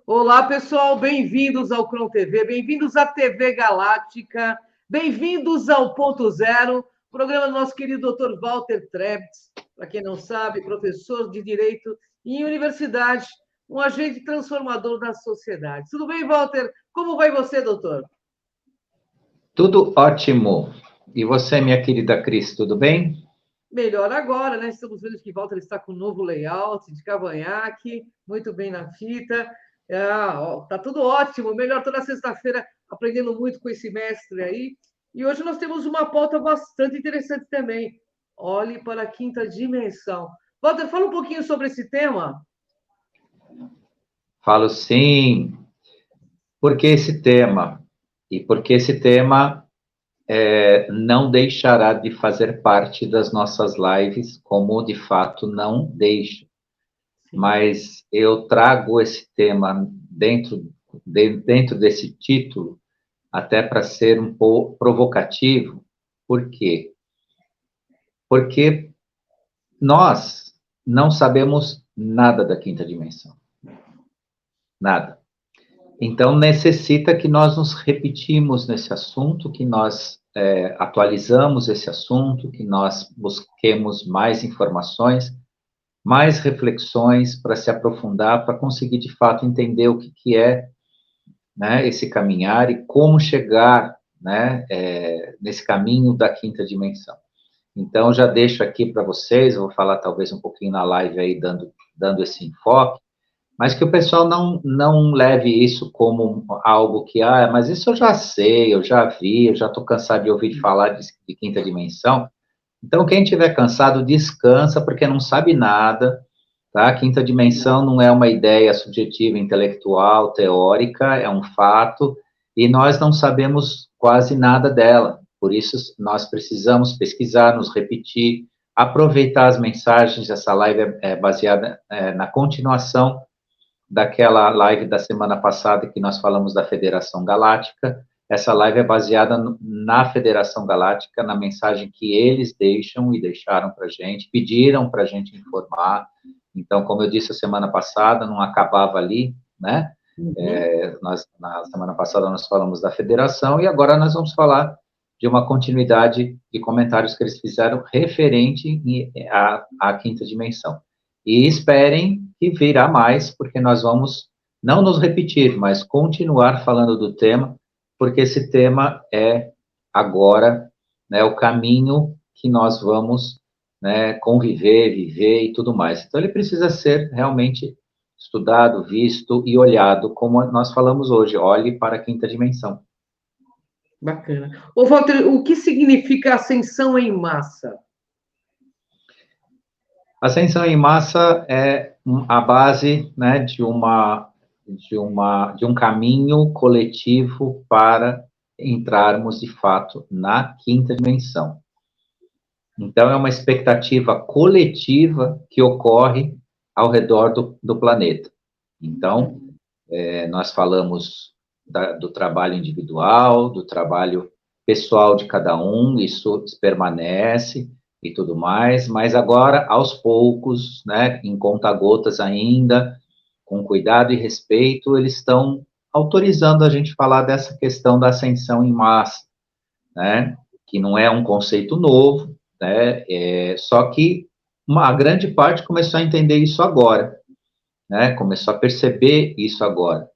Olá, pessoal, bem-vindos ao Cron TV, bem-vindos à TV Galáctica, bem-vindos ao Ponto Zero, programa do nosso querido Dr. Walter Trebitz, para quem não sabe, professor de Direito em Universidade, um agente transformador da sociedade. Tudo bem, Walter? Como vai você, doutor? Tudo ótimo. E você, minha querida Cris, tudo bem? Melhor agora, né? Estamos vendo que Walter está com um novo layout de cavanhaque, muito bem na fita. Tá tudo ótimo, melhor toda sexta-feira, aprendendo muito com esse mestre aí. E hoje nós temos uma pauta bastante interessante também. Olhe para a quinta dimensão. Walter, fala um pouquinho sobre esse tema. Falo sim. Por que esse tema? E porque esse tema não deixará de fazer parte das nossas lives, como de fato não deixa. Mas eu trago esse tema dentro desse título, até para ser um pouco provocativo. Por quê? Porque nós não sabemos nada da quinta dimensão. Nada. Então, necessita que nós nos repetimos nesse assunto, que nós atualizamos esse assunto, que nós busquemos mais informações, mais reflexões para se aprofundar, para conseguir, de fato, entender o que é, né, esse caminhar e como chegar, né, nesse caminho da quinta dimensão. Então, já deixo aqui para vocês, eu vou falar talvez um pouquinho na live aí, dando esse enfoque, mas que o pessoal não leve isso como algo que, mas isso eu já sei, eu já vi, eu já estou cansado de ouvir falar de quinta dimensão. Então, quem estiver cansado, descansa, porque não sabe nada, tá? Quinta dimensão não é uma ideia subjetiva, intelectual, teórica, é um fato, e nós não sabemos quase nada dela. Por isso, nós precisamos pesquisar, nos repetir, aproveitar as mensagens. Essa live é baseada na continuação daquela live da semana passada que nós falamos da Federação Galáctica. Essa live é baseada na Federação Galáctica, na mensagem que eles deixam e deixaram para a gente, pediram para a gente informar. Então, como eu disse a semana passada, não acabava ali, né? Na semana passada nós falamos da Federação e agora nós vamos falar de uma continuidade de comentários que eles fizeram referente à quinta dimensão. E esperem que virá mais, porque nós vamos não nos repetir, mas continuar falando do tema, porque esse tema é agora, né, o caminho que nós vamos, né, conviver, viver e tudo mais. Então, ele precisa ser realmente estudado, visto e olhado, como nós falamos hoje, olhe para a quinta dimensão. Bacana. Ô, Walter, o que significa ascensão em massa? Ascensão em massa é a base, né, de um caminho coletivo para entrarmos, de fato, na quinta dimensão. Então, é uma expectativa coletiva que ocorre ao redor do planeta. Então, nós falamos do trabalho individual, do trabalho pessoal de cada um, isso permanece e tudo mais, mas agora, aos poucos, né, em conta-gotas ainda, com cuidado e respeito, eles estão autorizando a gente falar dessa questão da ascensão em massa, né, que não é um conceito novo, né, só que uma grande parte começou a entender isso agora, né, começou a perceber isso agora.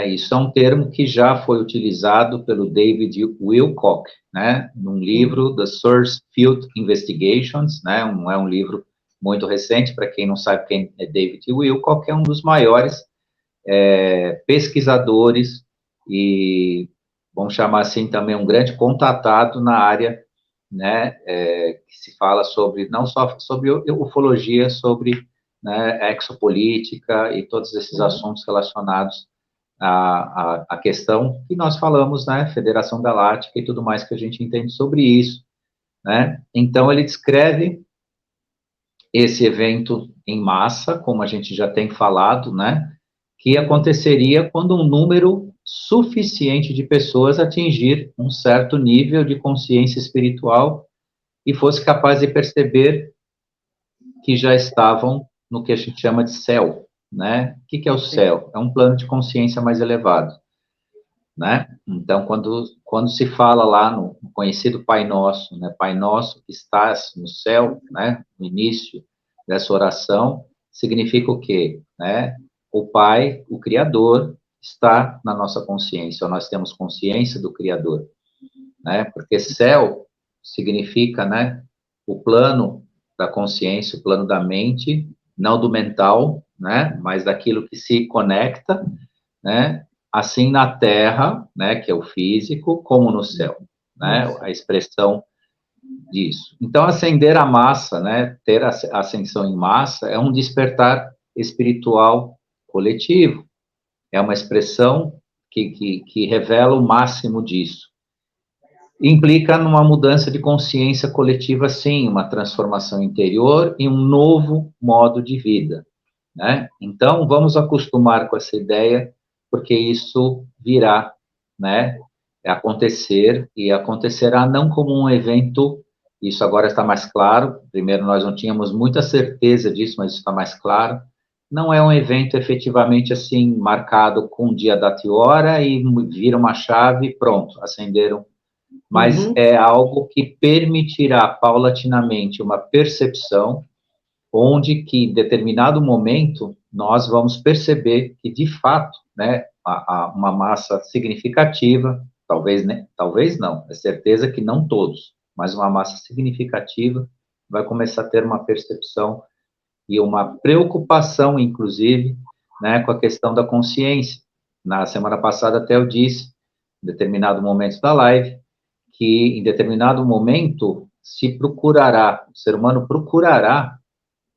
Isso é um termo que já foi utilizado pelo David Wilcock, né, num livro, The Source Field Investigations, né, não é um livro muito recente, para quem não sabe quem é David Wilcock, é um dos maiores pesquisadores e, vamos chamar assim, também um grande contatado na área, né, que se fala sobre, não só sobre ufologia, sobre, né, exopolítica e todos esses assuntos relacionados a questão que nós falamos, né, Federação Galáctica e tudo mais que a gente entende sobre isso, né? Então, ele descreve esse evento em massa, como a gente já tem falado, né, que aconteceria quando um número suficiente de pessoas atingir um certo nível de consciência espiritual e fosse capaz de perceber que já estavam no que a gente chama de céu, né? O que é o céu? É um plano de consciência mais elevado, né? Então, quando se fala lá no conhecido Pai Nosso, né? Pai Nosso que estás no céu, né? No início dessa oração, significa o quê? Né? O Pai, o Criador, está na nossa consciência, ou nós temos consciência do Criador, né? Porque céu significa, né? O plano da consciência, o plano da mente, não do mental, né? Mas daquilo que se conecta, né? Assim na Terra, né? Que é o físico, como no céu, né? A expressão disso. Então, ascender a massa, né? Ter a ascensão em massa é um despertar espiritual coletivo. É uma expressão que revela o máximo disso. Implica numa mudança de consciência coletiva, sim, uma transformação interior e um novo modo de vida, né? Então, vamos acostumar com essa ideia, porque isso virá, né, acontecer, e acontecerá não como um evento, isso agora está mais claro, primeiro nós não tínhamos muita certeza disso, mas isso está mais claro, não é um evento efetivamente assim, marcado com dia, data e hora, e vira uma chave, pronto, acenderam, mas é algo que permitirá paulatinamente uma percepção onde que em determinado momento nós vamos perceber que de fato, né, uma massa significativa, talvez, né, talvez não, é certeza que não todos, mas uma massa significativa vai começar a ter uma percepção e uma preocupação, inclusive, né, com a questão da consciência. Na semana passada até eu disse, em determinado momento da live, que em determinado momento se procurará, o ser humano procurará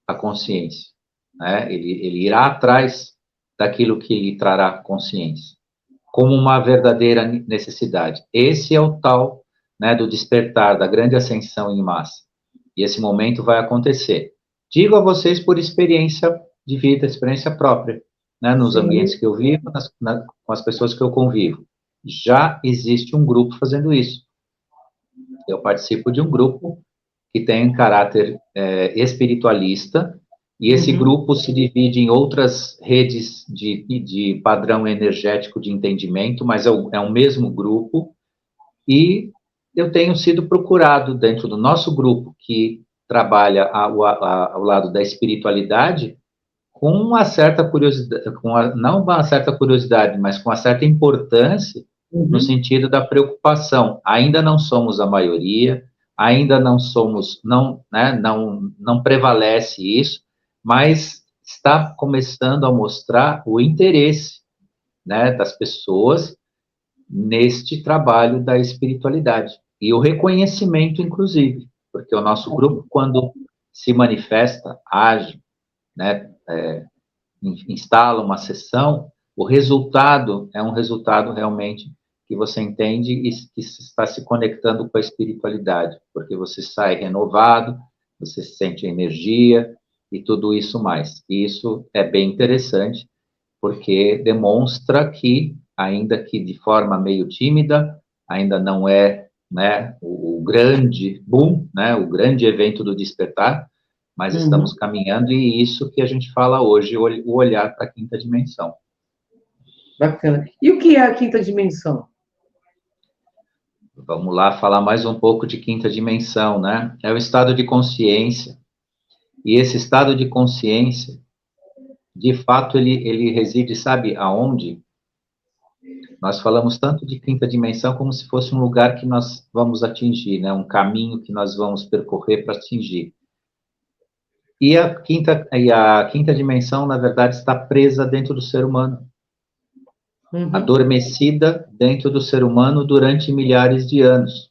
a consciência, né? Ele irá atrás daquilo que lhe trará consciência, como uma verdadeira necessidade. Esse é o tal, né, do despertar, da grande ascensão em massa. E esse momento vai acontecer. Digo a vocês por experiência de vida, experiência própria, né, nos ambientes que eu vivo, com as pessoas que eu convivo. Já existe um grupo fazendo isso. Eu participo de um grupo que tem um caráter espiritualista, e esse grupo se divide em outras redes de padrão energético de entendimento, mas é o mesmo grupo, e eu tenho sido procurado dentro do nosso grupo, que trabalha ao lado da espiritualidade, com uma certa curiosidade, não uma certa curiosidade, mas com uma certa importância, no sentido da preocupação. Ainda não somos a maioria, ainda não somos, não, né, não prevalece isso, mas está começando a mostrar o interesse, né, das pessoas neste trabalho da espiritualidade e o reconhecimento, inclusive, porque o nosso grupo, quando se manifesta, age, né, instala uma sessão, o resultado é um resultado realmente que você entende e que está se conectando com a espiritualidade, porque você sai renovado, você sente energia e tudo isso mais. E isso é bem interessante, porque demonstra que, ainda que de forma meio tímida, ainda não é, né, o grande boom, né, o grande evento do despertar, mas estamos caminhando, e isso que a gente fala hoje, o olhar para a quinta dimensão. Bacana. E o que é a quinta dimensão? Vamos lá falar mais um pouco de quinta dimensão, né? É o estado de consciência, e esse estado de consciência, de fato, ele reside, sabe aonde? Nós falamos tanto de quinta dimensão como se fosse um lugar que nós vamos atingir, né? Um caminho que nós vamos percorrer para atingir. E a quinta dimensão, na verdade, está presa dentro do ser humano. Adormecida dentro do ser humano durante milhares de anos.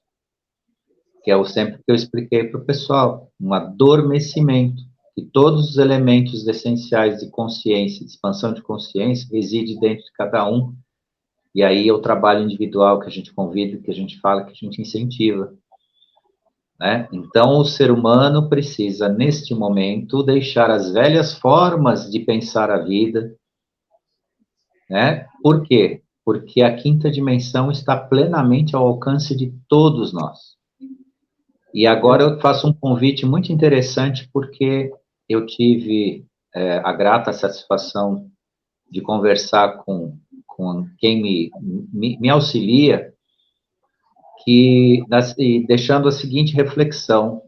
Que é o sempre que eu expliquei para o pessoal. Um adormecimento. Que todos os elementos essenciais de consciência, de expansão de consciência, residem dentro de cada um. E aí é o trabalho individual que a gente convida, que a gente fala, que a gente incentiva. Né? Então, o ser humano precisa, neste momento, deixar as velhas formas de pensar a vida. Né? Por quê? Porque a quinta dimensão está plenamente ao alcance de todos nós. E agora eu faço um convite muito interessante, porque eu tive a grata satisfação de conversar com quem me auxilia, e deixando a seguinte reflexão: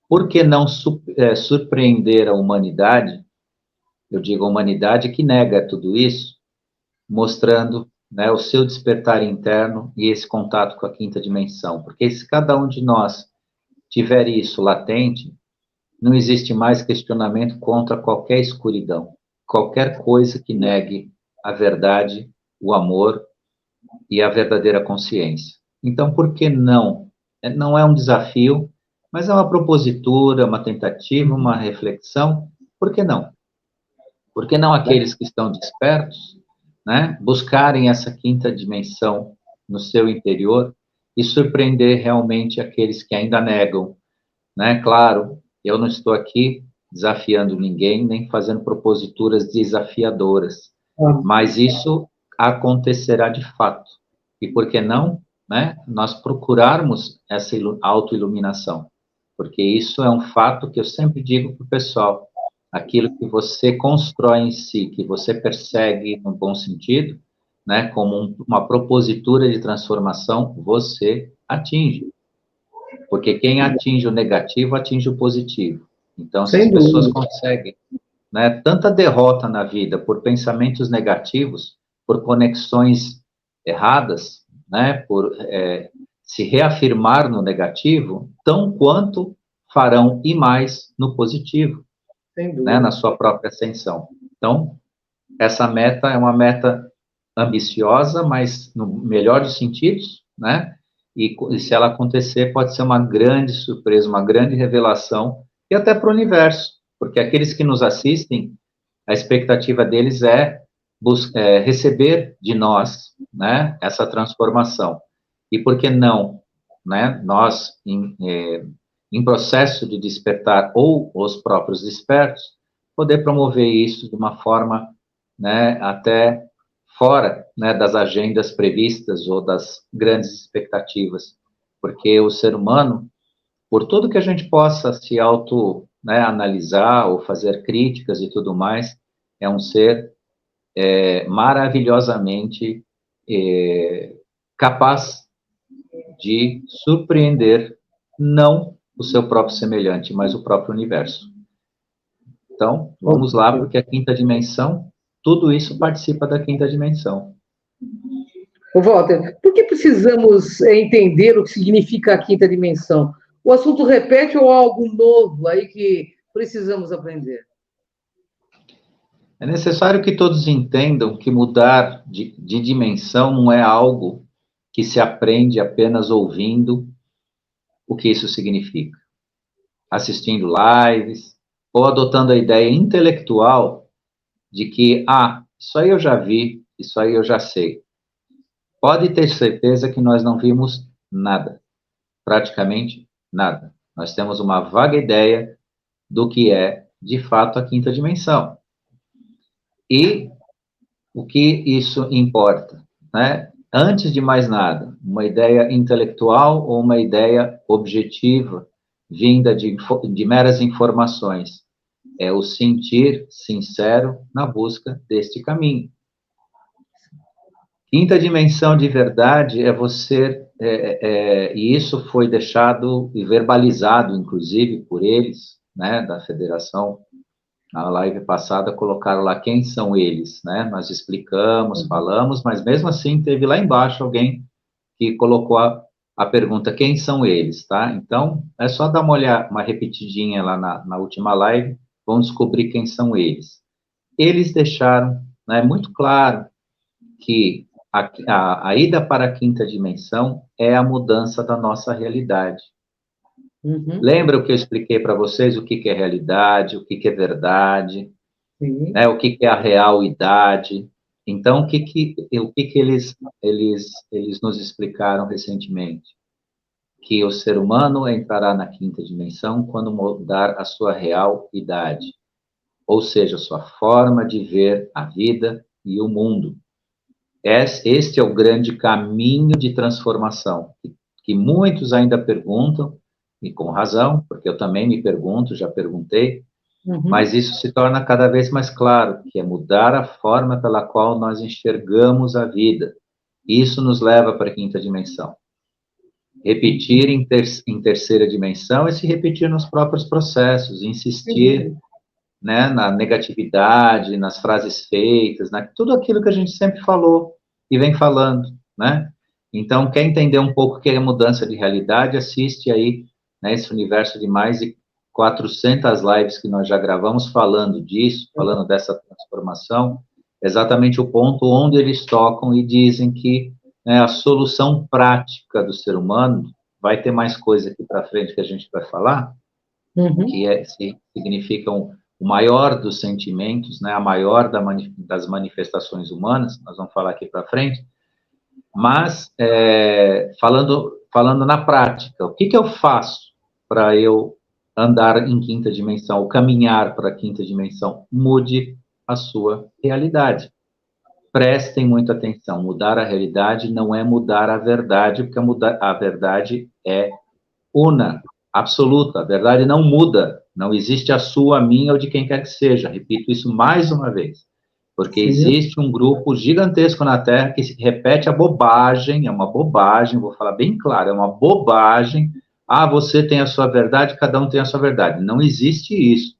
por que não surpreender a humanidade? Eu digo a humanidade que nega tudo isso, mostrando, né, o seu despertar interno e esse contato com a quinta dimensão. Porque se cada um de nós tiver isso latente, não existe mais questionamento contra qualquer escuridão, qualquer coisa que negue a verdade, o amor e a verdadeira consciência. Então, por que não? Não é um desafio, mas é uma propositura, uma tentativa, uma reflexão. Por que não? Por que não aqueles que estão despertos, né, buscarem essa quinta dimensão no seu interior e surpreender realmente aqueles que ainda negam, né? Claro, eu não estou aqui desafiando ninguém, nem fazendo proposituras desafiadoras, mas isso acontecerá de fato. E por que não, né, nós procurarmos essa autoiluminação? Porque isso é um fato que eu sempre digo para o pessoal: aquilo que você constrói em si, que você persegue no bom sentido, né, como uma propositura de transformação, você atinge. Porque quem atinge o negativo, atinge o positivo. Então, se as pessoas conseguem, né, tanta derrota na vida por pensamentos negativos, por conexões erradas, né, por se reafirmar no negativo, tão quanto farão e mais no positivo, né, na sua própria ascensão. Então, essa meta é uma meta ambiciosa, mas no melhor dos sentidos, né? E se ela acontecer, pode ser uma grande surpresa, uma grande revelação, e até para o universo, porque aqueles que nos assistem, a expectativa deles é receber de nós, né, essa transformação. E por que não, né, nós, em processo de despertar, ou os próprios despertos, poder promover isso de uma forma, né, até fora, né, das agendas previstas ou das grandes expectativas, porque o ser humano, por tudo que a gente possa se auto, né, analisar ou fazer críticas e tudo mais, é um ser maravilhosamente capaz de surpreender não o seu próprio semelhante, mas o próprio universo. Então, vamos lá, porque a quinta dimensão, tudo isso participa da quinta dimensão. Ô, Walter, por que precisamos entender o que significa a quinta dimensão? O assunto repete ou há algo novo aí que precisamos aprender? É necessário que todos entendam que mudar de dimensão não é algo que se aprende apenas ouvindo o que isso significa, assistindo lives, ou adotando a ideia intelectual de que, isso aí eu já vi, isso aí eu já sei. Pode ter certeza que nós não vimos nada, praticamente nada. Nós temos uma vaga ideia do que é, de fato, a quinta dimensão. E o que isso importa, né? Antes de mais nada, uma ideia intelectual ou uma ideia objetiva, vinda de meras informações. É o sentir sincero na busca deste caminho. Quinta dimensão de verdade é você, e isso foi deixado e verbalizado, inclusive, por eles, né, da federação. Na live passada colocaram lá quem são eles, né? Nós explicamos, falamos, mas mesmo assim teve lá embaixo alguém que colocou a pergunta, quem são eles, tá? Então, é só dar uma repetidinha lá na última live, vão descobrir quem são eles. Eles deixaram, né, muito claro que a ida para a quinta dimensão é a mudança da nossa realidade. Lembra o que eu expliquei para vocês, o que é realidade, o que é verdade, né, o que é a realidade? Então, o que eles nos explicaram recentemente? Que o ser humano entrará na quinta dimensão quando mudar a sua realidade, ou seja, a sua forma de ver a vida e o mundo. Este é o grande caminho de transformação, que muitos ainda perguntam, e com razão, porque eu também me pergunto, já perguntei, Mas isso se torna cada vez mais claro, que é mudar a forma pela qual nós enxergamos a vida. Isso nos leva para a quinta dimensão. Repetir em terceira dimensão é se repetir nos próprios processos, insistir, né, na negatividade, nas frases feitas, né, tudo aquilo que a gente sempre falou e vem falando, né? Então, quer entender um pouco o que é mudança de realidade, assiste aí, né, esse universo de mais de 400 lives que nós já gravamos falando disso, falando dessa transformação, exatamente o ponto onde eles tocam e dizem que, né, a solução prática do ser humano, vai ter mais coisa aqui para frente que a gente vai falar, que significam o maior dos sentimentos, né, a maior das manifestações humanas, nós vamos falar aqui para frente, mas, falando na prática, o que eu faço para eu andar em quinta dimensão, ou caminhar para a quinta dimensão? Mude a sua realidade. Prestem muita atenção, mudar a realidade não é mudar a verdade, porque a verdade é una, absoluta, a verdade não muda, não existe a sua, a minha ou de quem quer que seja, repito isso mais uma vez. Porque existe um grupo gigantesco na Terra que repete a bobagem, é uma bobagem, vou falar bem claro, é uma bobagem. Ah, você tem a sua verdade, cada um tem a sua verdade. Não existe isso.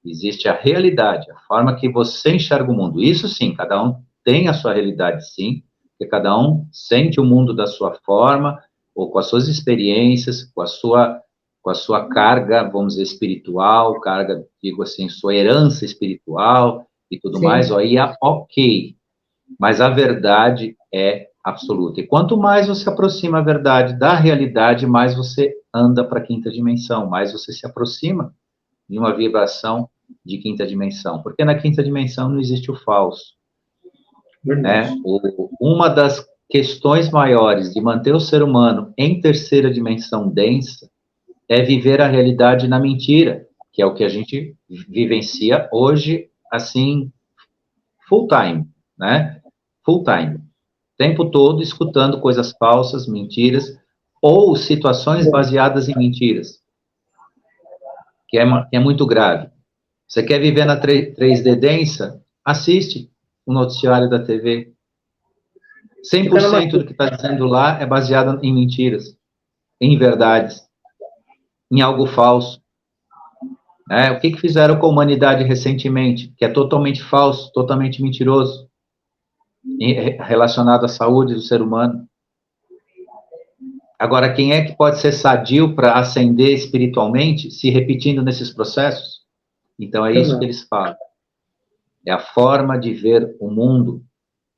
Existe a realidade, a forma que você enxerga o mundo. Isso sim, cada um tem a sua realidade, sim, porque cada um sente o mundo da sua forma, ou com as suas experiências, com a sua carga, vamos dizer, espiritual, carga, digo assim, sua herança espiritual, e tudo mais, aí é ok. Mas a verdade é absoluta. E quanto mais você aproxima a verdade da realidade, mais você anda para a quinta dimensão, mais você se aproxima de uma vibração de quinta dimensão. Porque na quinta dimensão não existe o falso. Né? Uma das questões maiores de manter o ser humano em terceira dimensão densa é viver a realidade na mentira, que é o que a gente vivencia hoje, assim, full time, né? Full time. O tempo todo escutando coisas falsas, mentiras, ou situações baseadas em mentiras, que é muito grave. Você quer viver na 3D densa? Assiste o noticiário da TV. 100% do que está dizendo lá é baseado em mentiras, em verdades, em algo falso. O que fizeram com a humanidade recentemente? Que é totalmente falso, totalmente mentiroso, relacionado à saúde do ser humano. Agora, quem é que pode ser sadio para ascender espiritualmente, se repetindo nesses processos? Então, é isso que eles falam. É a forma de ver o mundo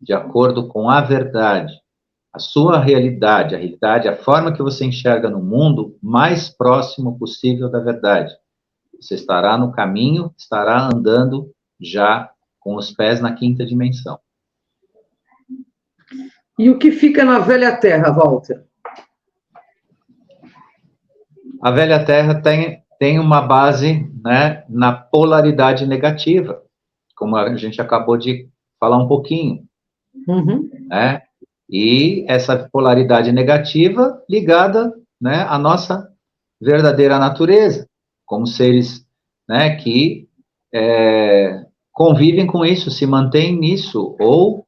de acordo com a verdade. A sua realidade, a forma que você enxerga no mundo, mais próximo possível da verdade. Você estará no caminho, estará andando já com os pés na quinta dimensão. E o que fica na velha Terra, Walter? A velha Terra tem uma base, né, na polaridade negativa, como a gente acabou de falar um pouquinho. Né? E essa polaridade negativa ligada, né, à nossa verdadeira natureza, como seres, né, que convivem com isso, se mantêm nisso, ou,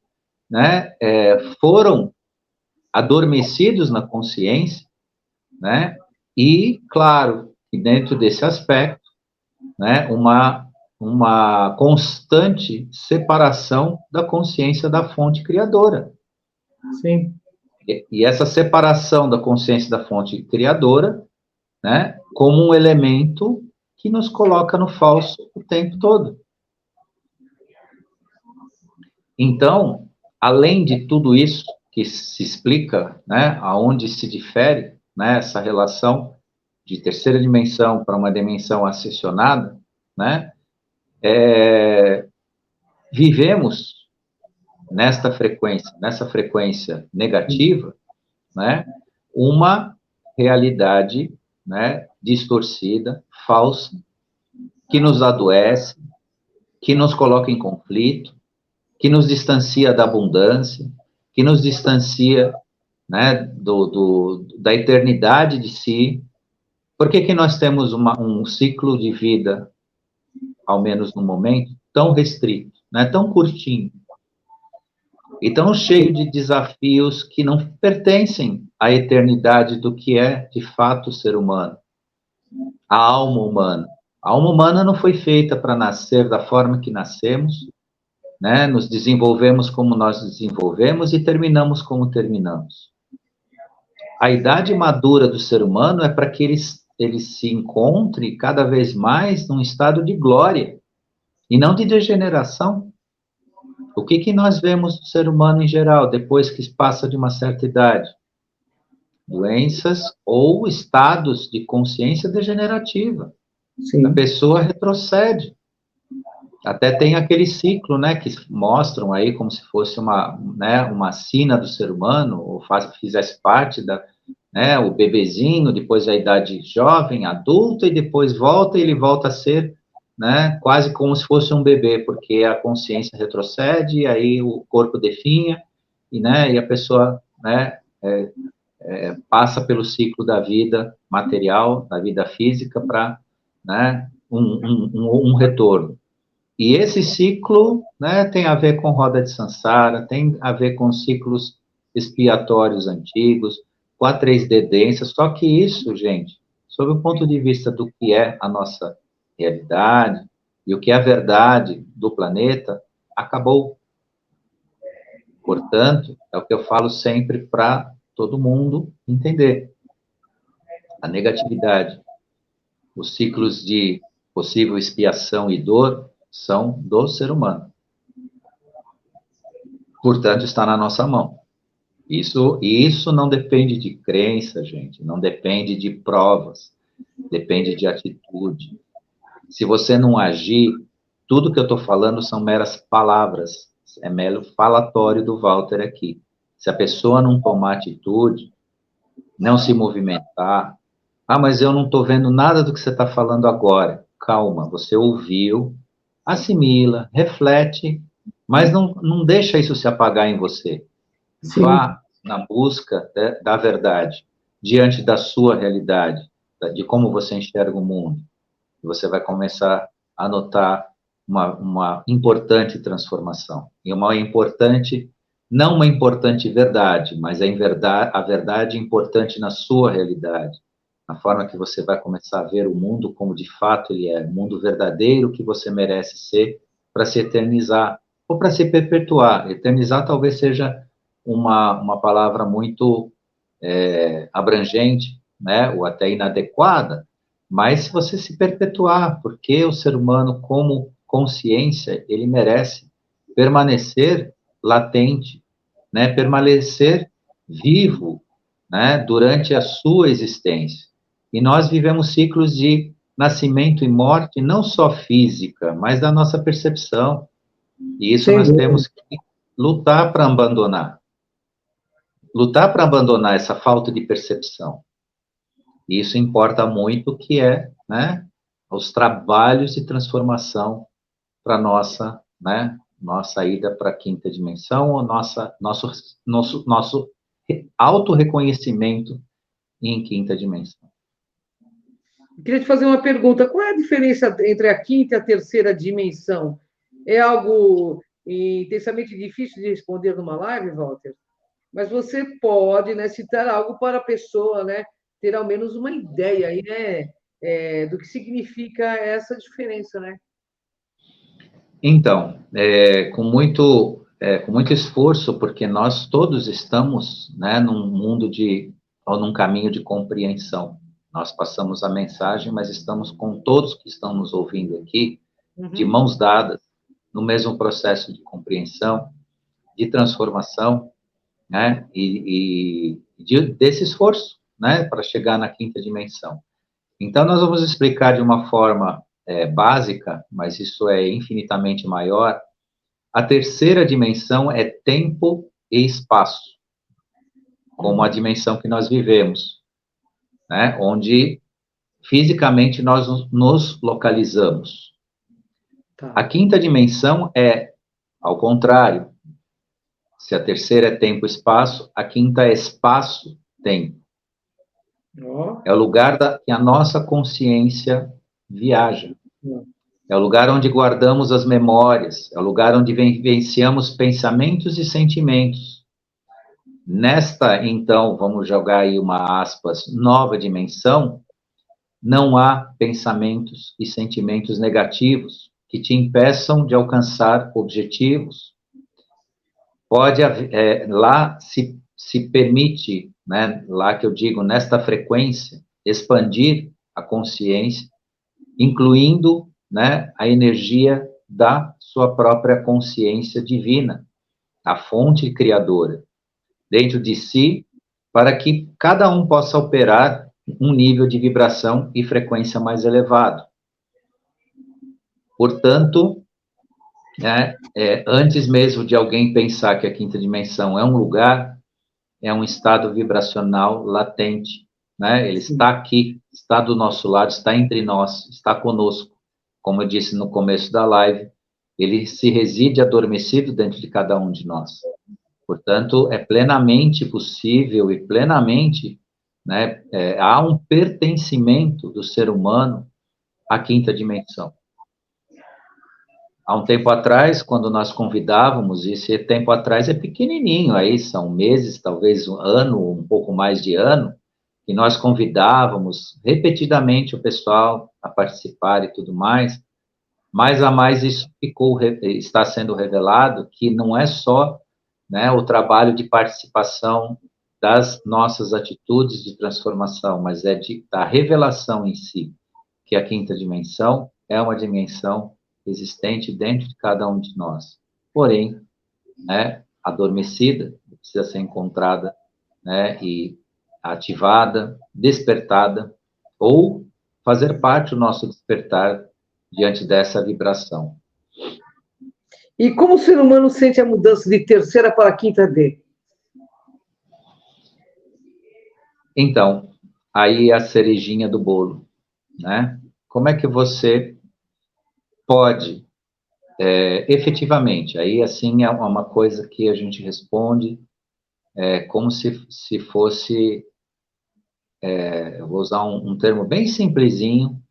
né, foram adormecidos na consciência, né, e, claro, dentro desse aspecto, né, uma constante separação da consciência da fonte criadora. Sim. E essa separação da consciência da fonte criadora, né, como um elemento que nos coloca no falso o tempo todo. Então, além de tudo isso que se explica, né, aonde se difere, né, essa relação de terceira dimensão para uma dimensão ascensionada, né, vivemos nessa frequência negativa, né, uma realidade, né, distorcida, falsa, que nos adoece, que nos coloca em conflito, que nos distancia da abundância, que nos distancia, né, da eternidade de si. Por que nós temos um ciclo de vida ao menos no momento, tão restrito, né? Tão curtinho, e tão cheio de desafios que não pertencem à eternidade do que é, de fato, o ser humano, a alma humana. A alma humana não foi feita para nascer da forma que nascemos, né? Nos desenvolvemos como nós nos desenvolvemos e terminamos como terminamos. A idade madura do ser humano é para que ele se encontre cada vez mais num estado de glória e não de degeneração. O que nós vemos do ser humano em geral depois que passa de uma certa idade? Doenças ou estados de consciência degenerativa. Sim. A pessoa retrocede. Até tem aquele ciclo, né, que mostram aí como se fosse uma sina do ser humano, ou fizesse parte né, o bebezinho, depois a idade jovem, adulta, e depois ele volta a ser, né, quase como se fosse um bebê, porque a consciência retrocede, e aí o corpo definha, e a pessoa, né, passa pelo ciclo da vida material, da vida física, para, né, um retorno. E esse ciclo, né, tem a ver com roda de Sansara, tem a ver com ciclos expiatórios antigos, com a 3D, só que isso, gente, sob o ponto de vista do que é a nossa realidade e o que é a verdade do planeta, acabou. Portanto, é o que eu falo sempre para todo mundo entender. A negatividade, os ciclos de possível expiação e dor são do ser humano. Portanto, está na nossa mão. Isso não depende de crença, gente, não depende de provas, depende de atitude. Se você não agir, tudo que eu estou falando são meras palavras, é mero falatório do Walter aqui. Se a pessoa não tomar atitude, não se movimentar, mas eu não estou vendo nada do que você está falando agora. Calma, você ouviu, assimila, reflete, mas não deixa isso se apagar em você. Sim. Vá na busca da verdade, diante da sua realidade, de como você enxerga o mundo. Você vai começar a notar uma importante transformação. E não uma importante verdade, mas a verdade importante na sua realidade, na forma que você vai começar a ver o mundo como de fato ele é, o mundo verdadeiro que você merece ser para se eternizar, ou para se perpetuar. Eternizar talvez seja uma palavra muito abrangente, né, ou até inadequada, mas se você se perpetuar, porque o ser humano, como consciência, ele merece permanecer latente, né, permanecer vivo, né, durante a sua existência. E nós vivemos ciclos de nascimento e morte, não só física, mas da nossa percepção. E isso nós temos que lutar para abandonar. Lutar para abandonar essa falta de percepção. E isso importa muito, que é, né, os trabalhos de transformação para nossa ida para a quinta dimensão, ou nosso autorreconhecimento em quinta dimensão. Queria te fazer uma pergunta. Qual é a diferença entre a quinta e a terceira dimensão? É algo intensamente difícil de responder numa live, Walter? Mas você pode, né, citar algo para a pessoa, né, ter ao menos uma ideia aí, né, do que significa essa diferença, né? Então, com muito esforço, porque nós todos estamos, né, ou num caminho de compreensão. Nós passamos a mensagem, mas estamos com todos que estão nos ouvindo aqui, de mãos dadas, no mesmo processo de compreensão, de transformação, né, desse esforço, né, para chegar na quinta dimensão. Então, nós vamos explicar de uma forma básica, mas isso é infinitamente maior. A terceira dimensão é tempo e espaço, como a dimensão que nós vivemos, né, onde fisicamente nós nos localizamos. Tá. A quinta dimensão é, ao contrário, se a terceira é tempo e espaço, a quinta é espaço-tempo. É o lugar que a nossa consciência viaja. É o lugar onde guardamos as memórias, é o lugar onde vivenciamos pensamentos e sentimentos. Nesta, então, vamos jogar aí uma aspas, nova dimensão, não há pensamentos e sentimentos negativos que te impeçam de alcançar objetivos. Pode haver, lá se permite, né, lá que eu digo, nesta frequência, expandir a consciência, incluindo, né, a energia da sua própria consciência divina, a fonte criadora, dentro de si, para que cada um possa operar um nível de vibração e frequência mais elevado. Portanto, né, antes mesmo de alguém pensar que a quinta dimensão é um lugar, é um estado vibracional latente, né? Ele está aqui, está do nosso lado, está entre nós, está conosco. Como eu disse no começo da live, ele se reside adormecido dentro de cada um de nós. Portanto, é plenamente possível e plenamente, né, há um pertencimento do ser humano à quinta dimensão. Há um tempo atrás, quando nós convidávamos, e esse tempo atrás é pequenininho, aí são meses, talvez um ano, um pouco mais de ano, e nós convidávamos repetidamente o pessoal a participar e tudo mais, mais a mais isso está sendo revelado, que não é só, né, o trabalho de participação das nossas atitudes de transformação, mas da revelação em si, que a quinta dimensão é uma dimensão existente dentro de cada um de nós. Porém, né, adormecida, precisa ser encontrada, né, e ativada, despertada, ou fazer parte do nosso despertar diante dessa vibração. E como o ser humano sente a mudança de terceira para a quinta D? Então, aí a cerejinha do bolo, né? Como é que você pode, efetivamente, aí assim é uma coisa que a gente responde como se fosse, eu vou usar um termo bem simplesinho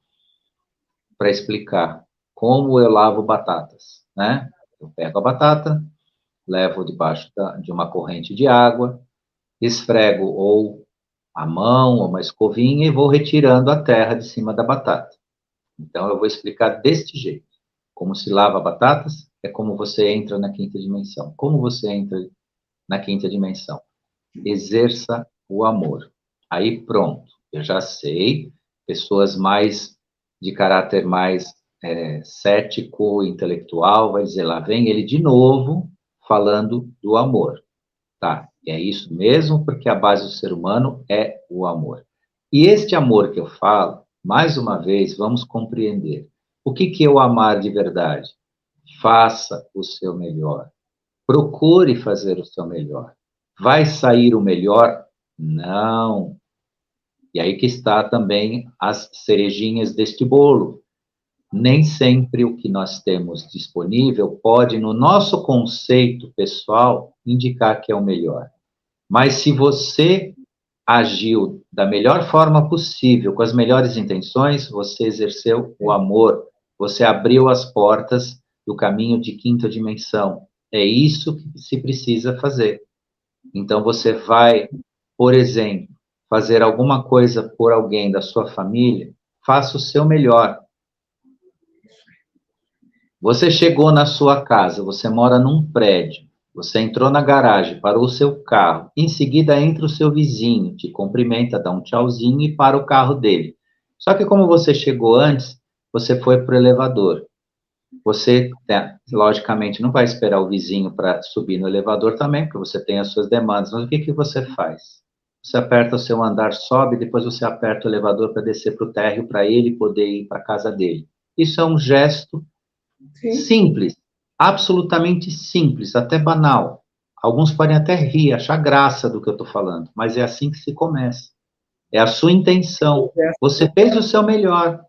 para explicar como eu lavo batatas, né? Eu pego a batata, levo debaixo de uma corrente de água, esfrego ou a mão ou uma escovinha e vou retirando a terra de cima da batata. Então, eu vou explicar deste jeito. Como se lava batatas, é como você entra na quinta dimensão. Como você entra na quinta dimensão? Exerça o amor. Aí, pronto. Eu já sei, pessoas mais de caráter mais cético, intelectual, vai dizer, lá vem ele de novo falando do amor. Tá, é isso mesmo, porque a base do ser humano é o amor. E este amor que eu falo, mais uma vez, vamos compreender. O que é o amar de verdade? Faça o seu melhor. Procure fazer o seu melhor. Vai sair o melhor? Não. E aí que está também as cerejinhas deste bolo. Nem sempre o que nós temos disponível pode, no nosso conceito pessoal, indicar que é o melhor. Mas se você agiu da melhor forma possível, com as melhores intenções, você exerceu o amor, você abriu as portas do caminho de quinta dimensão. É isso que se precisa fazer. Então, você vai, por exemplo, fazer alguma coisa por alguém da sua família, faça o seu melhor. Você chegou na sua casa, você mora num prédio, você entrou na garagem, parou o seu carro, em seguida entra o seu vizinho, te cumprimenta, dá um tchauzinho e para o carro dele. Só que como você chegou antes, você foi para o elevador. Você, logicamente, não vai esperar o vizinho para subir no elevador também, porque você tem as suas demandas. Mas o que você faz? Você aperta o seu andar, sobe, depois você aperta o elevador para descer para o térreo, para ele poder ir para a casa dele. Isso é um gesto simples, absolutamente simples, até banal. Alguns podem até rir, achar graça do que eu estou falando, mas é assim que se começa. É a sua intenção. Você fez o seu melhor.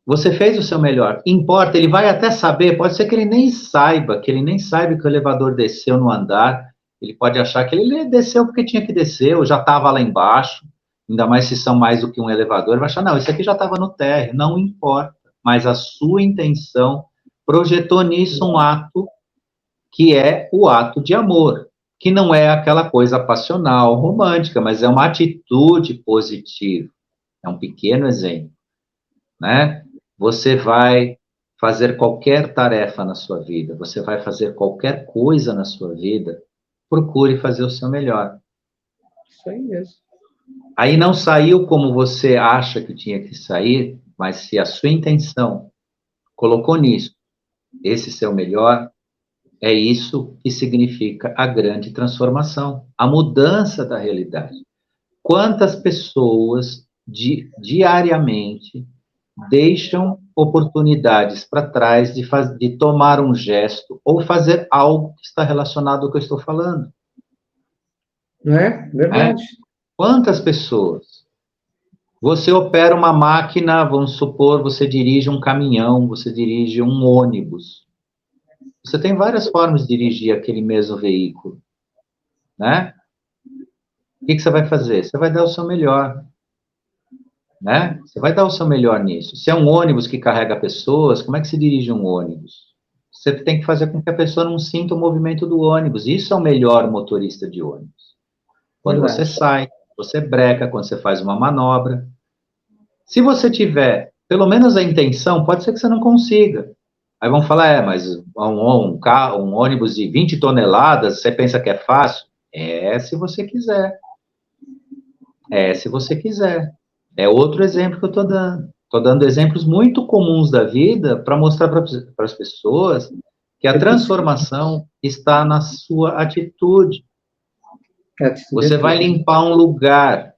Você fez o seu melhor. Importa, ele vai até saber, pode ser que ele nem saiba, que o elevador desceu no andar, ele pode achar que ele desceu porque tinha que descer, ou já estava lá embaixo, ainda mais se são mais do que um elevador, ele vai achar, não, isso aqui já estava no térreo, não importa. mas a sua intenção projetou nisso um ato que é o ato de amor, que não é aquela coisa passional, romântica, mas é uma atitude positiva. É um pequeno exemplo, né? Você vai fazer qualquer tarefa na sua vida, você vai fazer qualquer coisa na sua vida, procure fazer o seu melhor. Isso aí mesmo. Aí não saiu como você acha que tinha que sair, mas se a sua intenção colocou nisso, esse seu melhor, é isso que significa a grande transformação, a mudança da realidade. Quantas pessoas diariamente deixam oportunidades para trás de tomar um gesto ou fazer algo que está relacionado ao que eu estou falando? Não é? Verdade. Quantas pessoas? Você opera uma máquina, vamos supor, você dirige um caminhão, você dirige um ônibus. Você tem várias formas de dirigir aquele mesmo veículo, né? O que você vai fazer? Você vai dar o seu melhor, né? Você vai dar o seu melhor nisso. Se é um ônibus que carrega pessoas, como é que se dirige um ônibus? Você tem que fazer com que a pessoa não sinta o movimento do ônibus. Isso é o melhor motorista de ônibus. Quando você sai, você breca, quando você faz uma manobra. Se você tiver pelo menos a intenção, pode ser que você não consiga. Aí vão falar, mas um ônibus de 20 toneladas, você pensa que é fácil? É, se você quiser. É, se você quiser. É outro exemplo que eu estou dando. Estou dando exemplos muito comuns da vida para mostrar para as pessoas que a transformação está na sua atitude. Você vai limpar um lugar,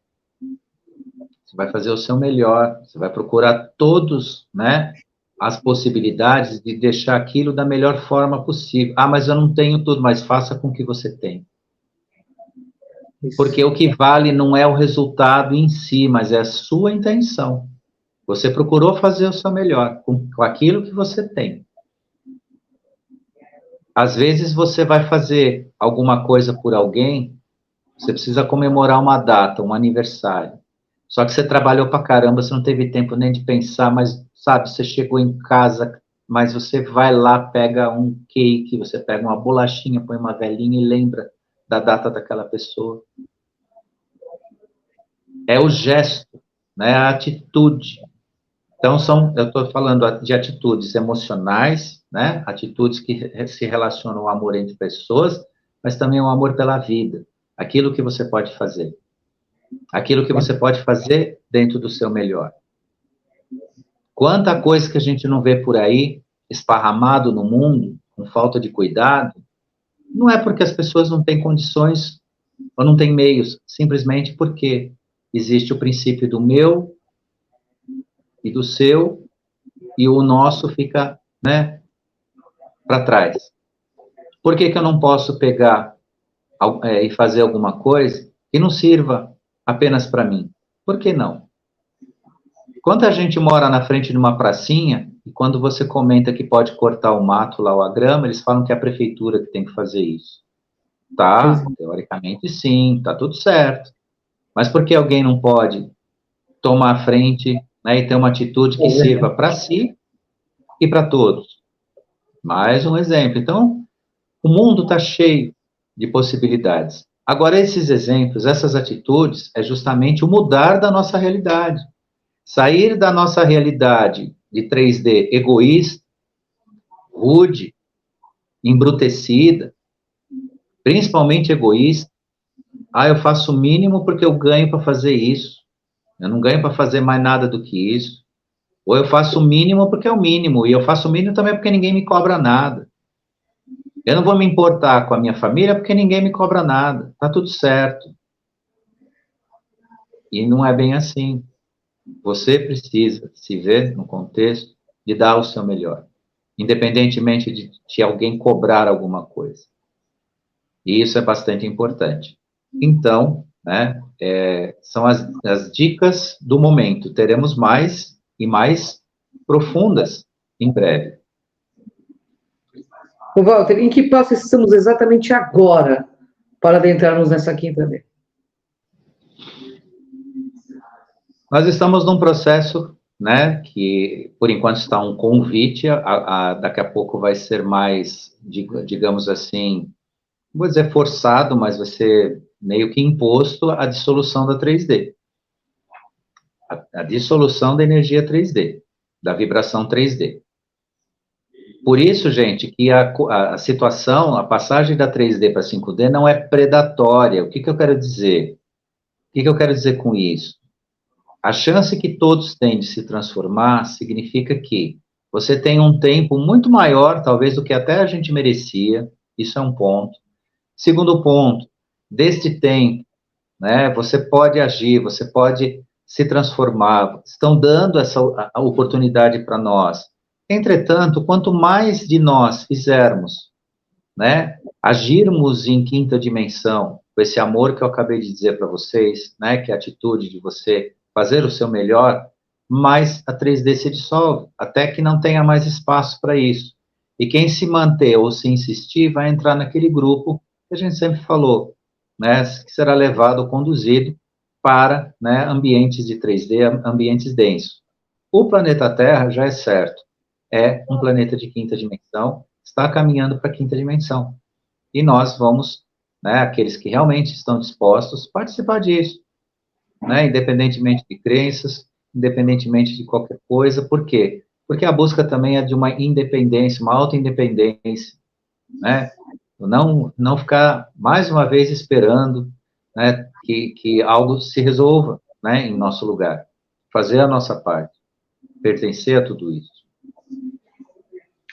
você vai fazer o seu melhor, você vai procurar todos, né, as possibilidades de deixar aquilo da melhor forma possível. Ah, mas eu não tenho tudo, mas faça com o que você tem. Porque o que vale não é o resultado em si, mas é a sua intenção. Você procurou fazer o seu melhor com aquilo que você tem. Às vezes você vai fazer alguma coisa por alguém, você precisa comemorar uma data, um aniversário. Só que você trabalhou pra caramba, você não teve tempo nem de pensar, mas, sabe, você chegou em casa, mas você vai lá, pega um cake, você pega uma bolachinha, põe uma velhinha e lembra da data daquela pessoa. É o gesto, né, a atitude. Então, eu estou falando de atitudes emocionais, né, atitudes que se relacionam ao amor entre pessoas, mas também ao amor pela vida. Aquilo que você pode fazer. Aquilo que você pode fazer dentro do seu melhor. Quanta coisa que a gente não vê por aí, esparramado no mundo, com falta de cuidado, não é porque as pessoas não têm condições ou não têm meios, simplesmente porque existe o princípio do meu e do seu, e o nosso fica, né, para trás. Por que eu não posso pegar e fazer alguma coisa que não sirva apenas para mim? Por que não? Quanta gente mora na frente de uma pracinha e quando você comenta que pode cortar o mato lá ou a grama, eles falam que é a prefeitura que tem que fazer isso. Tá, teoricamente sim, tá tudo certo. Mas por que alguém não pode tomar a frente, né, e ter uma atitude que sirva para si e para todos? Mais um exemplo. Então, o mundo está cheio de possibilidades. Agora, esses exemplos, essas atitudes, é justamente o mudar da nossa realidade. Sair da nossa realidade de 3D egoísta, rude, embrutecida, principalmente egoísta. Ah, eu faço o mínimo porque eu ganho para fazer isso. Eu não ganho para fazer mais nada do que isso. Ou eu faço o mínimo porque é o mínimo. E eu faço o mínimo também porque ninguém me cobra nada. Eu não vou me importar com a minha família porque ninguém me cobra nada. Tá tudo certo. E não é bem assim. Você precisa se ver no contexto de dar o seu melhor, independentemente de alguém cobrar alguma coisa. E isso é bastante importante. Então, né, são as dicas do momento. Teremos mais e mais profundas em breve. Ô, Walter, em que passo estamos exatamente agora para adentrarmos nessa quinta vez? Nós estamos num processo né, que por enquanto está um convite, daqui a pouco vai ser mais, digamos assim, não vou dizer forçado, mas vai ser meio que imposto a dissolução da 3D. A dissolução da energia 3D, da vibração 3D. Por isso, gente, que a situação, a passagem da 3D para 5D não é predatória. O que eu quero dizer? O que eu quero dizer com isso? A chance que todos têm de se transformar significa que você tem um tempo muito maior, talvez, do que até a gente merecia. Isso é um ponto. Segundo ponto, deste tempo, né, você pode agir, você pode se transformar. Estão dando essa a oportunidade para nós. Entretanto, quanto mais de nós fizermos, né, agirmos em quinta dimensão, com esse amor que eu acabei de dizer para vocês, né, que é a atitude de você fazer o seu melhor, mais a 3D se dissolve, até que não tenha mais espaço para isso. E quem se manter ou se insistir vai entrar naquele grupo que a gente sempre falou, né, que será levado ou conduzido para, né, ambientes de 3D, ambientes densos. O planeta Terra já é certo, é um planeta de quinta dimensão, está caminhando para a quinta dimensão. E nós vamos, né, aqueles que realmente estão dispostos, participar disso, né, independentemente de crenças, independentemente de qualquer coisa. Por quê? Porque a busca também é de uma independência, uma autoindependência, né? Não ficar, mais uma vez, esperando, né, que algo se resolva, né, em nosso lugar. Fazer a nossa parte, pertencer a tudo isso.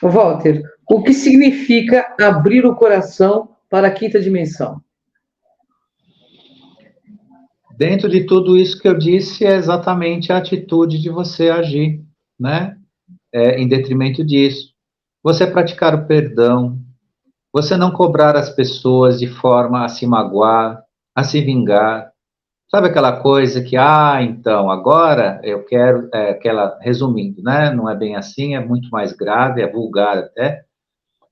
Walter, o que significa abrir o coração para a quinta dimensão? Dentro de tudo isso que eu disse, é exatamente a atitude de você agir, né? Em detrimento disso. Você praticar o perdão, você não cobrar as pessoas de forma a se magoar, a se vingar. Sabe aquela coisa que, então, agora eu quero, resumindo, né? Não é bem assim, é muito mais grave, é vulgar até,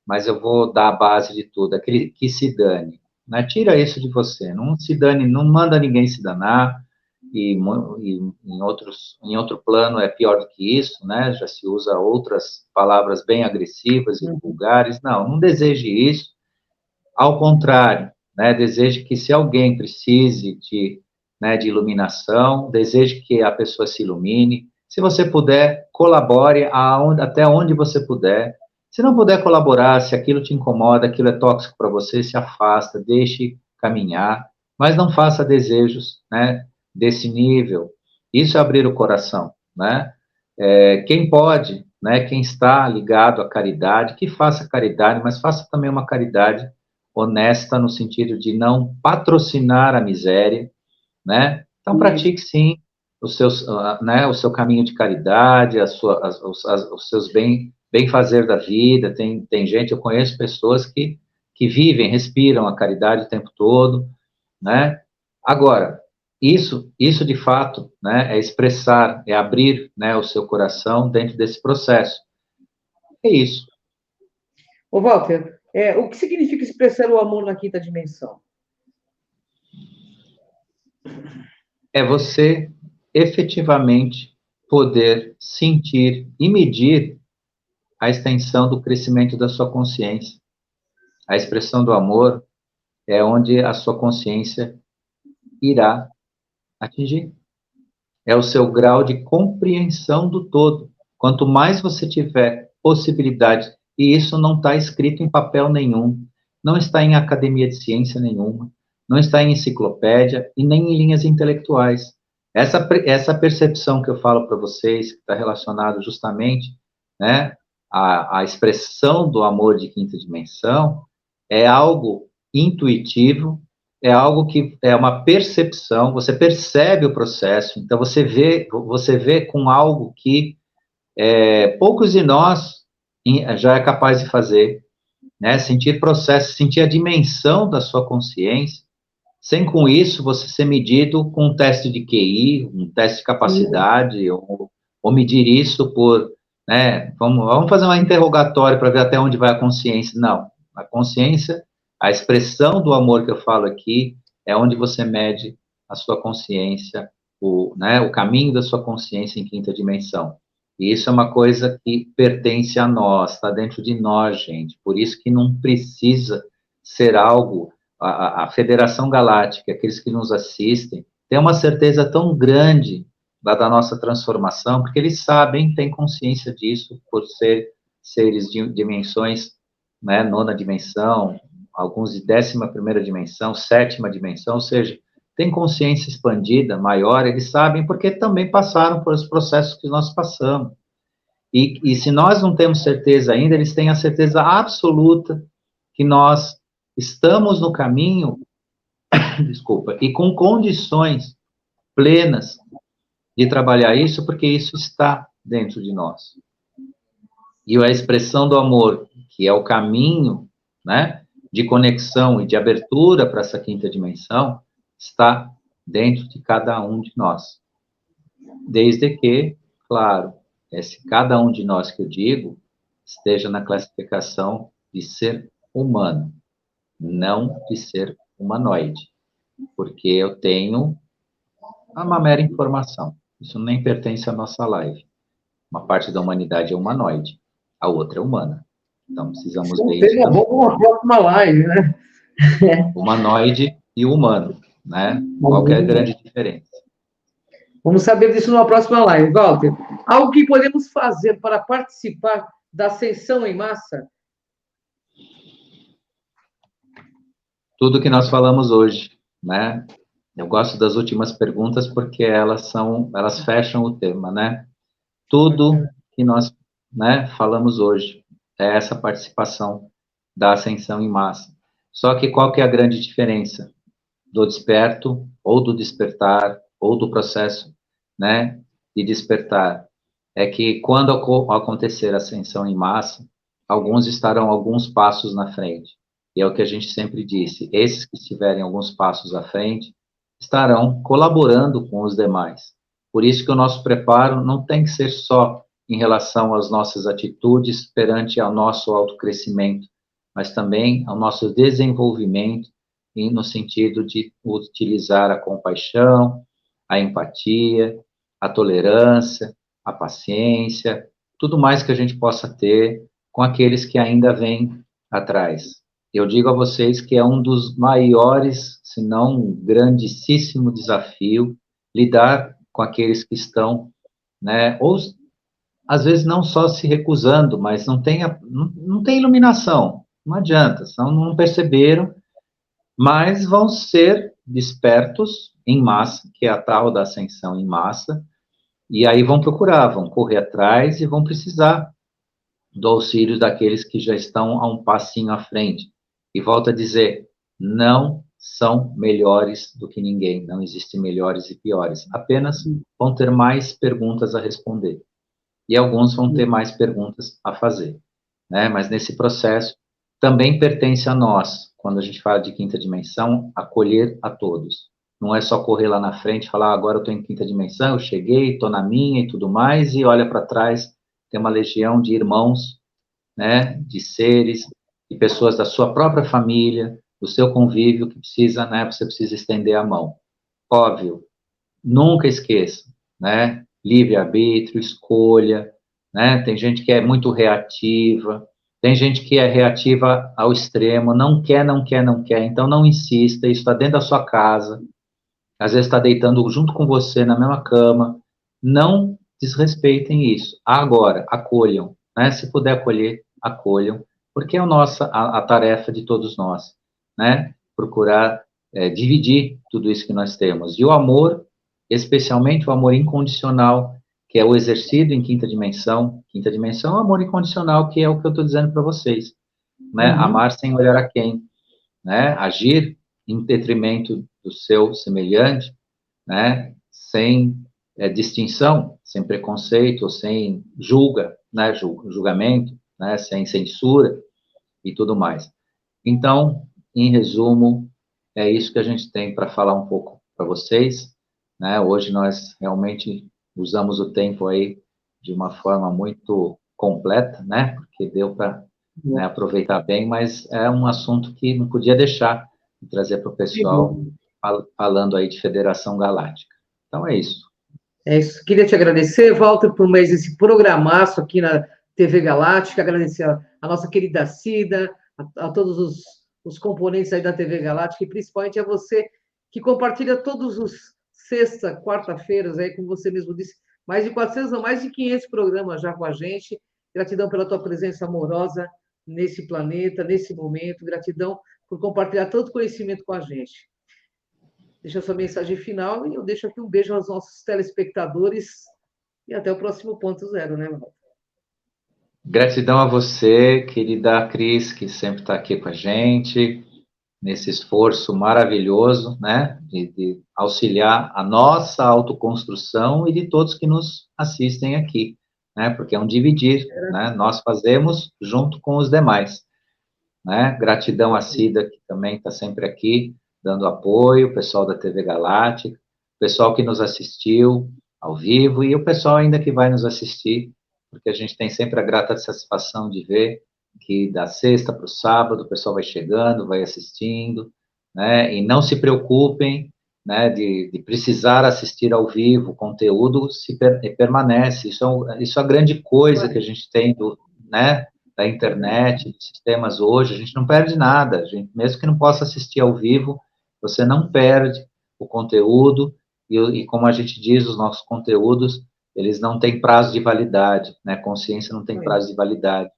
mas eu vou dar a base de tudo, aquele que se dane, né? Tira isso de você, não se dane, não manda ninguém se danar, e em outro plano é pior do que isso, né? Já se usa outras palavras bem agressivas e vulgares. Não deseje isso, ao contrário, né? Deseje que se alguém precise de iluminação, deseje que a pessoa se ilumine. Se você puder, colabore até onde você puder. Se não puder colaborar, se aquilo te incomoda, aquilo é tóxico para você, se afasta, deixe caminhar, mas não faça desejos, né, desse nível. Isso é abrir o coração, né? Quem pode, né, quem está ligado à caridade, que faça caridade, mas faça também uma caridade honesta no sentido de não patrocinar a miséria, né? Então pratique sim o seu caminho de caridade, os seus bem fazer da vida. Tem gente, eu conheço pessoas que vivem, respiram a caridade o tempo todo, né? Agora, isso de fato, né, é expressar, é abrir, né, o seu coração dentro desse processo. É isso. Ô, Walter, o que significa expressar o amor na quinta dimensão? É você efetivamente poder sentir e medir a extensão do crescimento da sua consciência. A expressão do amor é onde a sua consciência irá atingir. É o seu grau de compreensão do todo. Quanto mais você tiver possibilidade, e isso não está escrito em papel nenhum, não está em academia de ciência nenhuma, não está em enciclopédia e nem em linhas intelectuais. Essa percepção que eu falo para vocês, que está relacionado justamente, né, à expressão do amor de quinta dimensão, é algo intuitivo, é algo que é uma percepção, você percebe o processo, então você vê com algo que poucos de nós já é capaz de fazer, né? Sentir processo, sentir a dimensão da sua consciência, sem com isso você ser medido com um teste de QI, um teste de capacidade, ou medir isso por, né? Vamos fazer um interrogatório para ver até onde vai a consciência. Não, a consciência, a expressão do amor que eu falo aqui, é onde você mede a sua consciência o caminho da sua consciência em quinta dimensão. E isso é uma coisa que pertence a nós, está dentro de nós, gente. Por isso que não precisa ser algo... A Federação Galáctica, aqueles que nos assistem, tem uma certeza tão grande da nossa transformação, porque eles sabem, têm consciência disso, por ser seres de dimensões, né, nona dimensão, alguns de 11ª dimensão, 7ª dimensão, ou seja, tem consciência expandida, maior, eles sabem, porque também passaram por os processos que nós passamos. E se nós não temos certeza ainda, eles têm a certeza absoluta que nós estamos no caminho, desculpa, e com condições plenas de trabalhar isso, porque isso está dentro de nós. E a expressão do amor, que é o caminho, né, de conexão e de abertura para essa quinta dimensão, está dentro de cada um de nós. Desde que, claro, esse cada um de nós que eu digo, esteja na classificação de ser humano, não de ser humanoide, porque eu tenho uma mera informação. Isso nem pertence à nossa live. Uma parte da humanidade é humanoide, a outra é humana. Então, precisamos ver isso. Seria bom uma próxima live, né? Humanoide e humano, né? Qual é a grande diferença? Vamos saber disso numa próxima live. Walter, algo que podemos fazer para participar da ascensão em massa? Tudo que nós falamos hoje, né? Eu gosto das últimas perguntas porque elas fecham o tema, né? Tudo que nós, né, falamos hoje é essa participação da ascensão em massa. Só que qual que é a grande diferença do desperto, ou do despertar, ou do processo, né, de despertar? É que quando acontecer a ascensão em massa, alguns estarão alguns passos na frente. E é o que a gente sempre disse, esses que estiverem alguns passos à frente, estarão colaborando com os demais. Por isso que o nosso preparo não tem que ser só em relação às nossas atitudes perante ao nosso autocrescimento, mas também ao nosso desenvolvimento e no sentido de utilizar a compaixão, a empatia, a tolerância, a paciência, tudo mais que a gente possa ter com aqueles que ainda vêm atrás. Eu digo a vocês que é um dos maiores, se não um grandíssimo desafio, lidar com aqueles que estão, né, ou às vezes não só se recusando, mas não tem iluminação, não adianta, não perceberam, mas vão ser despertos em massa, que é a tal da ascensão em massa, e aí vão procurar, vão correr atrás e vão precisar do auxílio daqueles que já estão a um passinho à frente. E volto a dizer, não são melhores do que ninguém, não existem melhores e piores, apenas vão ter mais perguntas a responder. E alguns vão ter mais perguntas a fazer, né? Mas nesse processo também pertence a nós, quando a gente fala de quinta dimensão, acolher a todos. Não é só correr lá na frente e falar, agora eu estou em quinta dimensão, eu cheguei, estou na minha e tudo mais, e olha para trás, tem uma legião de irmãos, né, de seres, de pessoas da sua própria família, do seu convívio, que precisa, né, você precisa estender a mão. Óbvio, nunca esqueça, né, livre-arbítrio, escolha, né, tem gente que é muito reativa, tem gente que é reativa ao extremo, não quer, não quer, não quer, então não insista, isso está dentro da sua casa, às vezes está deitando junto com você na mesma cama, não desrespeitem isso. Agora, acolham, né? Se puder acolher, acolham, porque é a tarefa de todos nós, né? Procurar dividir tudo isso que nós temos. E o amor, especialmente o amor incondicional, que é o exercido em quinta dimensão é o amor incondicional, que é o que eu estou dizendo para vocês, né? Amar sem olhar a quem, né? Agir em detrimento do seu semelhante, né? Sem distinção, sem preconceito, sem né? Julgamento, né? Sem censura e tudo mais. Então, em resumo, é isso que a gente tem para falar um pouco para vocês, né? Hoje nós realmente usamos o tempo aí de uma forma muito completa, né? Porque deu para, né, aproveitar bem, mas é um assunto que não podia deixar de trazer para o pessoal, falando aí de Federação Galáctica. Então, é isso. É isso. Queria te agradecer, Walter, por mais esse programaço aqui na TV Galáctica, agradecer a nossa querida Cida, a todos os componentes aí da TV Galáctica, e principalmente a você que compartilha todos os sexta, quarta-feiras, aí, como você mesmo disse, mais de 400, não, mais de 500 programas já com a gente. Gratidão pela tua presença amorosa nesse planeta, nesse momento. Gratidão por compartilhar tanto conhecimento com a gente. Deixa a sua mensagem final e eu deixo aqui um beijo aos nossos telespectadores e até o próximo ponto zero, né, Walter? Gratidão a você, querida Cris, que sempre está aqui com a gente, nesse esforço maravilhoso, né, de auxiliar a nossa autoconstrução e de todos que nos assistem aqui, né, porque é um dividir, né, nós fazemos junto com os demais, né, gratidão a Cida, que também está sempre aqui, dando apoio, o pessoal da TV Galáctica, o pessoal que nos assistiu ao vivo e o pessoal ainda que vai nos assistir, porque a gente tem sempre a grata satisfação de ver que da sexta para o sábado o pessoal vai chegando, vai assistindo, né? E não se preocupem, né, de precisar assistir ao vivo, o conteúdo permanece. Isso é a grande coisa que a gente tem né, da internet, dos sistemas hoje. A gente não perde nada. Mesmo que não possa assistir ao vivo, você não perde o conteúdo e como a gente diz, os nossos conteúdos eles não têm prazo de validade, né? Consciência não tem prazo de validade.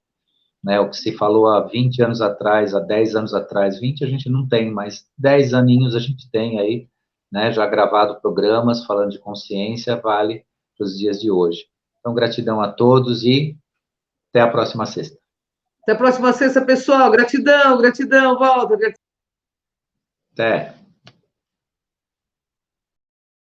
Né? O que se falou há 20 anos atrás, há 10 anos atrás, 20 a gente não tem, mas 10 aninhos a gente tem aí, né? Já gravado programas falando de consciência, vale para os dias de hoje. Então, gratidão a todos e até a próxima sexta. Até a próxima sexta, pessoal. Gratidão, Walter. Até.